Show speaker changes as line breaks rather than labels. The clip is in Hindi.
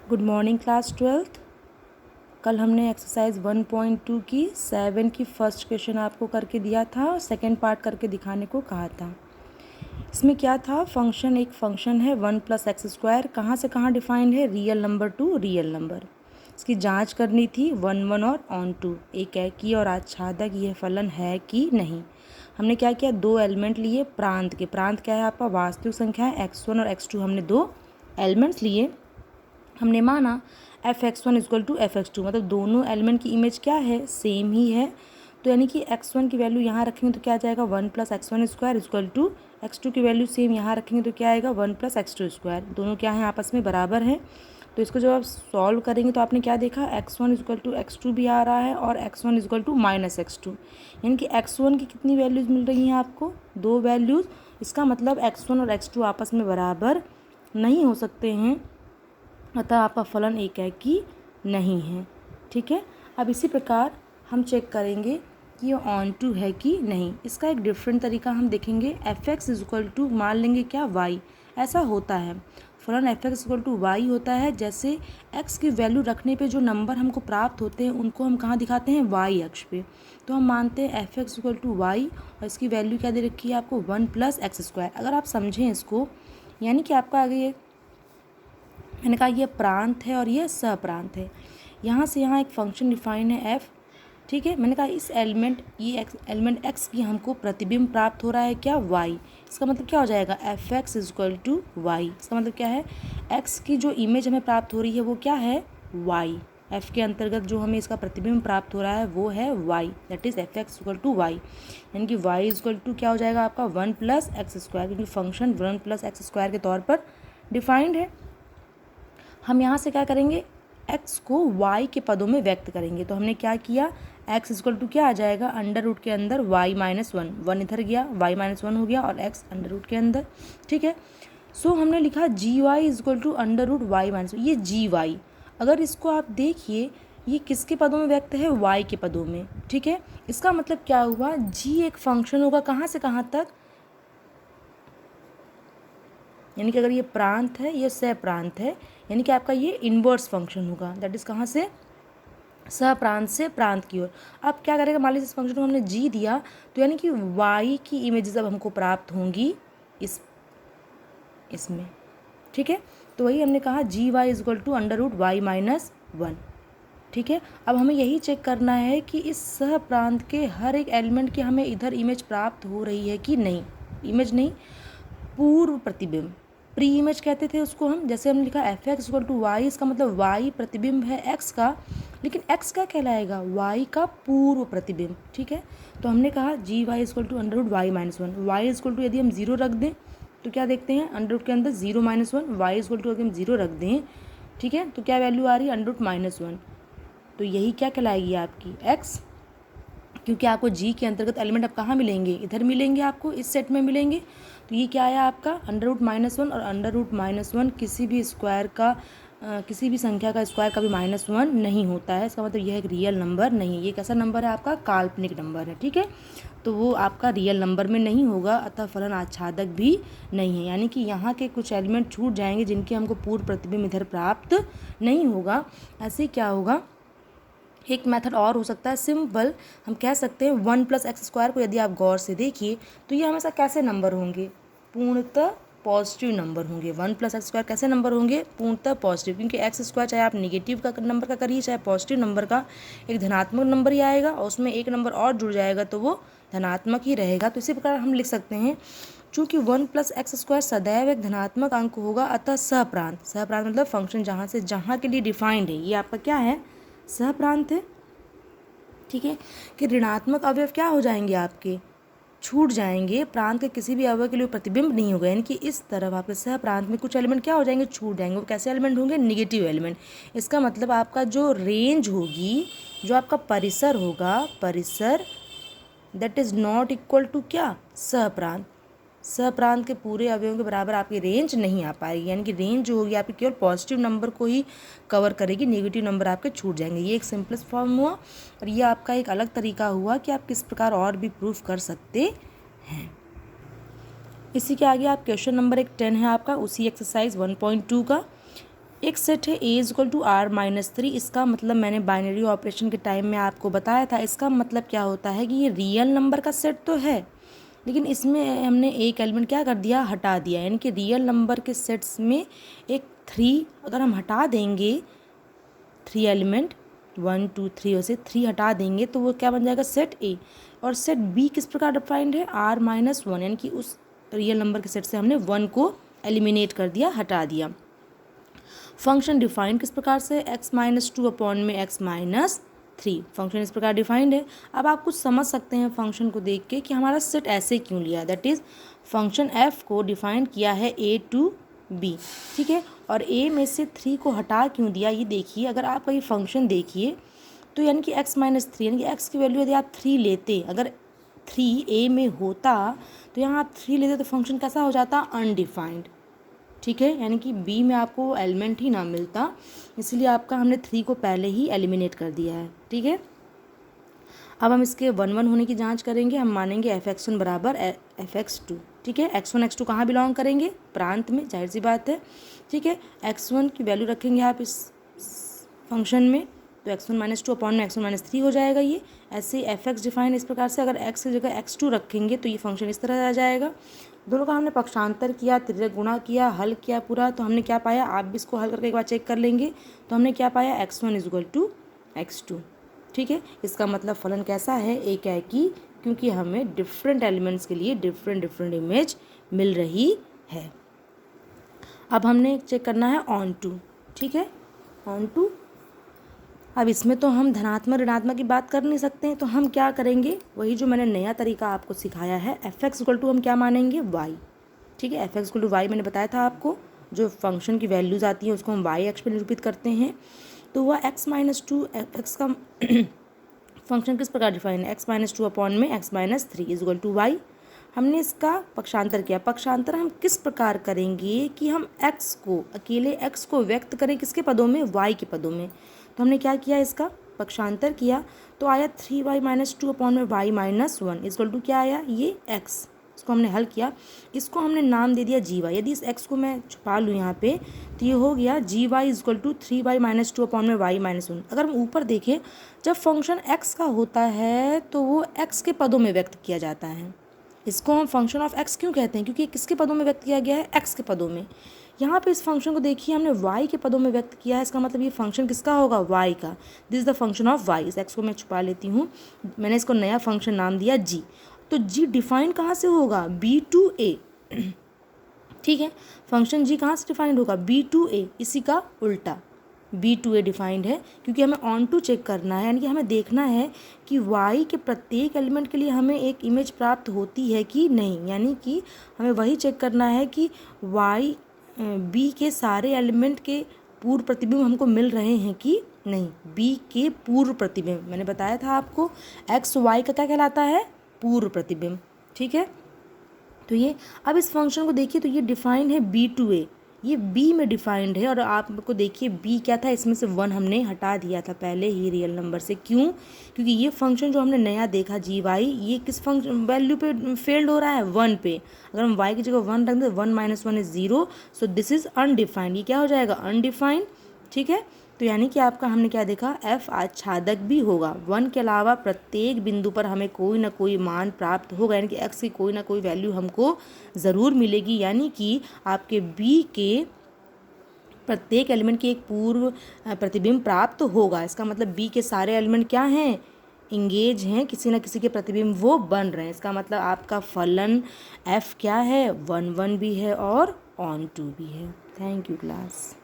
Good morning class 12th। कल हमने एक्सरसाइज 1.2 की 7 की फर्स्ट क्वेश्चन आपको करके दिया था और सेकेंड पार्ट करके दिखाने को कहा था। इसमें क्या था, फंक्शन एक फंक्शन है 1 + x², कहाँ से कहाँ डिफाइंड है, real number two real number. इसकी जांच करनी थी 1 1 और ऑन टू, एक एकी और आच्छादक यह फलन है कि नहीं। हमने क्या किया, दो एलिमेंट लिए प्रांत के। प्रांत क्या है आपका, वास्तविक संख्या है x1 और x2। हमने दो एलिमेंट्स लिए, हमने माना f(x1) = f(x2), मतलब दोनों एलिमेंट की इमेज क्या है, सेम ही है। तो यानी कि x1 की वैल्यू यहाँ रखेंगे तो क्या आ जाएगा 1 + x1² = x2 की वैल्यू सेम यहाँ रखेंगे तो क्या आएगा 1 + x2²। दोनों क्या हैं, आपस में बराबर हैं। तो इसको जब आप सॉल्व करेंगे तो आपने क्या देखा, x1 = x2 भी आ रहा है और x1 = -x2, यानी कि x1 की कितनी वैल्यूज़ मिल रही हैं आपको, दो वैल्यूज़। इसका मतलब x1 और x2 आपस में बराबर नहीं हो सकते हैं, अतः आपका फलन एक है कि नहीं है। ठीक है, अब इसी प्रकार हम चेक करेंगे कि ये ऑन टू है कि नहीं। इसका एक डिफरेंट तरीका हम देखेंगे, f(x) = मान लेंगे क्या, y। ऐसा होता है, फलन f(x) = y होता है। जैसे x की वैल्यू रखने पे जो नंबर हमको प्राप्त होते हैं उनको हम कहाँ दिखाते हैं, y अक्ष पे। तो हम मानते हैं f(x) = y और इसकी वैल्यू क्या दे रखी है आपको 1 + x²। अगर आप समझें इसको, यानी कि आपका आगे ये, मैंने कहा ये प्रांत है और ये सप्रांत है। यहाँ से यहाँ एक फंक्शन डिफाइन है f। ठीक है, मैंने कहा इस एलिमेंट, ये एलिमेंट x की हमको प्रतिबिंब प्राप्त हो रहा है क्या, y। इसका मतलब क्या हो जाएगा, f(x) = y। इसका मतलब क्या है, x की जो इमेज हमें प्राप्त हो रही है वो क्या है, y। f के अंतर्गत जो हमें इसका प्रतिबिंब प्राप्त हो रहा है वो है y, that is f(x) = y। यानी कि y = क्या हो जाएगा आपका 1 + x², क्योंकि फंक्शन 1 + x² के तौर पर डिफाइंड है। हम यहाँ से क्या करेंगे, x को y के पदों में व्यक्त करेंगे। तो हमने क्या किया, x = क्या आ जाएगा, अंडर रूट के अंदर y - 1, 1 इधर गया, y - 1 हो गया और x अंडर रूट के अंदर। ठीक है, सो हमने लिखा gy = अंडर रूट y - 1, ये gy। अगर इसको आप देखिए, ये किसके पदों में व्यक्त है, y के पदों में। ठीक है, इसका मतलब क्या हुआ, g एक फंक्शन होगा कहाँ से कहाँ तक, यानी कि अगर ये प्रांत है, ये सप्रांत है, यानी कि आपका ये इन्वर्स फंक्शन होगा, दैट इज़ कहाँ से, सप्रांत से प्रांत की ओर। अब क्या करेगा, मान लीजिए इस फंक्शन को हमने g दिया, तो यानी कि y की इमेजेस अब हमको प्राप्त होंगी इसमें। ठीक है, तो वही हमने कहा gy = अंडर रूट y - 1। ठीक है, अब हमें यही चेक करना है कि इस सह प्रांत के हर एक एलिमेंट की हमें इधर इमेज प्राप्त हो रही है कि नहीं। इमेज नहीं, पूर्व प्रतिबिंब, प्री इमेज कहते थे उसको हम। जैसे हमने लिखा f(x) = y, इसका मतलब y प्रतिबिंब है x का, लेकिन x क्या कहलाएगा, y का पूर्व प्रतिबिंब। ठीक है, तो हमने कहा gy = under root y - 1। y यदि हम 0 रख दें तो क्या देखते हैं, अंडर रूट के अंदर 0 - 1, y यदि हम 0 रख दें, ठीक है, तो क्या वैल्यू आ रही है, अंडर रूट -1। तो यही क्या कहलाएगी आपकी x, क्योंकि आपको g के अंतर्गत एलिमेंट अब कहाँ मिलेंगे, इधर मिलेंगे, आपको इस सेट में मिलेंगे। तो ये क्या आया आपका अंडर रूट -1, और अंडर रूट -1 किसी भी स्क्वायर का, किसी भी संख्या का स्क्वायर कभी -1 नहीं होता है। इसका मतलब यह एक रियल नंबर नहीं है, ये कैसा नंबर है आपका, काल्पनिक नंबर है। ठीक है, तो वो आपका रियल नंबर में नहीं होगा, अतः फलन आच्छादक भी नहीं है। यानी कि यहाँ के कुछ एलिमेंट छूट जाएंगे जिनके हमको पूर्व प्रतिबिंब इधर प्राप्त नहीं होगा। ऐसे क्या होगा, एक मेथड और हो सकता है सिंपल, हम कह सकते हैं 1 + x² को यदि आप गौर से देखिए तो ये हमेशा कैसे नंबर होंगे, पूर्णतः पॉजिटिव नंबर होंगे। 1 + x² कैसे नंबर होंगे, पूर्णतः पॉजिटिव, क्योंकि x² चाहे आप निगेटिव का नंबर का करिए चाहे पॉजिटिव नंबर का, एक धनात्मक नंबर ही आएगा और उसमें एक नंबर और जुड़ जाएगा तो वो धनात्मक ही रहेगा। तो इसी प्रकार हम लिख सकते हैं, चूँकि 1 + x² सदैव एक धनात्मक अंक होगा, अतः सहप्रांत, सहप्रांत मतलब फंक्शन जहाँ से जहाँ के लिए डिफाइंड है, ये आपका क्या है, सहप्रांत है। ठीक है, कि ऋणात्मक अवयव क्या हो जाएंगे आपके, छूट जाएंगे, प्रांत के किसी भी अवयव के लिए प्रतिबिंब नहीं होगा। यानी कि इस तरफ आपके सह प्रांत में कुछ एलिमेंट क्या हो जाएंगे, छूट जाएंगे। वो कैसे एलिमेंट होंगे, निगेटिव एलिमेंट। इसका मतलब आपका जो रेंज होगी, जो आपका परिसर होगा, परिसर that is not equal to क्या, सह प्रांत, सप्रांत के पूरे अवयवों के बराबर आपकी रेंज नहीं आ पाएगी। यानी कि रेंज जो होगी आपकी केवल पॉजिटिव नंबर को ही कवर करेगी, नेगेटिव नंबर आपके छूट जाएंगे। ये एक सिंपलेस्ट फॉर्म हुआ, और ये आपका एक अलग तरीका हुआ कि आप किस प्रकार और भी प्रूफ कर सकते हैं। इसी के आगे आप क्वेश्चन नंबर 10 है आपका, उसी एक्सरसाइज 1.2 का। एक सेट है ए इज इक्वल टू R-3। इसका मतलब मैंने बाइनरी ऑपरेशन के टाइम में आपको बताया था। इसका मतलब क्या होता है कि ये रियल नंबर का सेट तो है, लेकिन इसमें हमने एक एलिमेंट क्या कर दिया, हटा दिया। यानी कि रियल नंबर के सेट्स में एक 3 अगर हम हटा देंगे, 3 एलिमेंट 1 2 3 और से 3 हटा देंगे तो वो क्या बन जाएगा, सेट ए। और सेट बी किस प्रकार डिफाइंड है, R-1, यानी कि उस रियल नंबर के सेट से हमने 1 को एलिमिनेट कर दिया, हटा दिया। फंक्शन डिफाइंड किस प्रकार से, x-2 अपॉन में x-3। फंक्शन इस प्रकार डिफाइंड है। अब आप कुछ समझ सकते हैं फंक्शन को देख के कि हमारा सेट ऐसे क्यों लिया है। दैट इज़ फंक्शन f को डिफाइन किया है a टू b, ठीक है। और a में से 3 को हटा क्यों दिया, ये देखिए। अगर आप ये फंक्शन देखिए तो यानी कि x-3, यानी कि x की वैल्यू यदि आप 3 लेते, अगर 3 a में होता तो यहाँ आप 3 लेते तो फंक्शन कैसा हो जाता, अनडिफाइंड, ठीक है। यानी कि बी में आपको एलिमेंट ही ना मिलता, इसलिए आपका हमने 3 को पहले ही एलिमिनेट कर दिया है, ठीक है। अब हम इसके 1 होने की जांच करेंगे। हम मानेंगे fx1 बराबर fx2, ठीक है। x1 x2 कहाँ बिलोंग करेंगे, प्रांत में, जाहिर सी बात है, ठीक है। x1 की वैल्यू रखेंगे आप इस फंक्शन में तो x1-2 अपॉन में x1-3 हो जाएगा। ये ऐसे fx डिफाइन इस प्रकार से, अगर x की जगह x2 रखेंगे तो ये फंक्शन इस तरह आ जाएगा। दोनों का हमने पक्षांतर किया, तिर्यक गुणा किया, हल किया पूरा, तो हमने क्या पाया, आप भी इसको हल करके एक बार चेक कर लेंगे। तो हमने क्या पाया, x1 is equal to x2, ठीक है। इसका मतलब फलन कैसा है, एक है कि क्योंकि हमें डिफरेंट एलिमेंट्स के लिए डिफरेंट इमेज मिल रही है। अब हमने चेक करना है ऑन टू, ठीक है, ऑन टू। अब इसमें तो हम धनात्मक ऋणात्मक की बात कर नहीं सकते हैं, तो हम क्या करेंगे, वही जो मैंने नया तरीका आपको सिखाया है, fx इक्वल टू हम क्या मानेंगे, y, ठीक है। fx इक्वल टू y मैंने बताया था आपको, जो फंक्शन की वैल्यूज़ आती हैं उसको हम y अक्ष पर निरूपित करते हैं। तो वह x-2 x का फंक्शन किस प्रकार डिफाइन है, x-2 अपॉन में x-3 is equal to y। हमने इसका पक्षांतर किया। पक्षांतर हम किस प्रकार करेंगे कि हम x को, अकेले x को व्यक्त करें किसके पदों में, y के पदों में। तो हमने क्या किया, इसका पक्षांतर किया तो आया 3y-2 अपॉन में y-1 इक्वल टू क्या आया, ये x। इसको हमने हल किया, इसको हमने नाम दे दिया gy। यदि इस x को मैं छुपा लूँ यहाँ पे तो ये हो गया gy equal to 3y-2 upon में y-1। अगर हम ऊपर देखें, जब फंक्शन x का होता है तो वो x के पदों में व्यक्त किया जाता है। इसको हम फंक्शन ऑफ x क्यों कहते हैं, क्योंकि किसके पदों में व्यक्त किया गया है, x के पदों में। यहाँ पे इस फंक्शन को देखिए हमने y के पदों में व्यक्त किया है, इसका मतलब ये फंक्शन किसका होगा, y का। This is the function of y। इस x को मैं छुपा लेती हूँ, मैंने इसको नया फंक्शन नाम दिया g। तो g डिफाइन कहाँ से होगा, b टू a, ठीक है। फंक्शन g कहाँ से डिफाइंड होगा, b टू a, इसी का उल्टा b टू a डिफाइंड है, क्योंकि हमें ऑन टू चेक करना है। यानी कि हमें देखना है कि y के प्रत्येक एलिमेंट के लिए हमें एक इमेज प्राप्त होती है कि नहीं। यानी कि हमें वही चेक करना है कि y b के सारे एलिमेंट के पूर्व प्रतिबिंब हमको मिल रहे हैं कि नहीं। b के पूर्व प्रतिबिंब, मैंने बताया था आपको, x y का क्या कहलाता है, पूर्व प्रतिबिंब, ठीक है। तो ये अब इस फंक्शन को देखिए तो ये डिफाइंड है b टू a, ये b में डिफाइंड है। और आपको देखिए b क्या था, इसमें से 1 हमने हटा दिया था पहले ही रियल नंबर से। क्यों, क्योंकि ये फंक्शन जो हमने नया देखा gy, ये किस फंक्शन वैल्यू पे फेल्ड हो रहा है, 1 पे। अगर हम y की जगह 1 रख दें, 1-1 is 0, so this is undefined. ये क्या हो जाएगा, अनडिफाइंड, ठीक है। तो यानी कि आपका हमने क्या देखा, f आच्छादक भी होगा। 1 के अलावा प्रत्येक बिंदु पर हमें कोई ना कोई मान प्राप्त होगा, यानी कि x की कोई ना कोई वैल्यू हमको ज़रूर मिलेगी। यानी कि आपके b के प्रत्येक एलिमेंट की एक पूर्व प्रतिबिंब प्राप्त होगा। इसका मतलब b के सारे एलिमेंट क्या हैं, इंगेज हैं, किसी न किसी के प्रतिबिंब वो बन रहे हैं। इसका मतलब आपका फलन f क्या है, 1-1 भी है और ऑन टू भी है। Thank you class.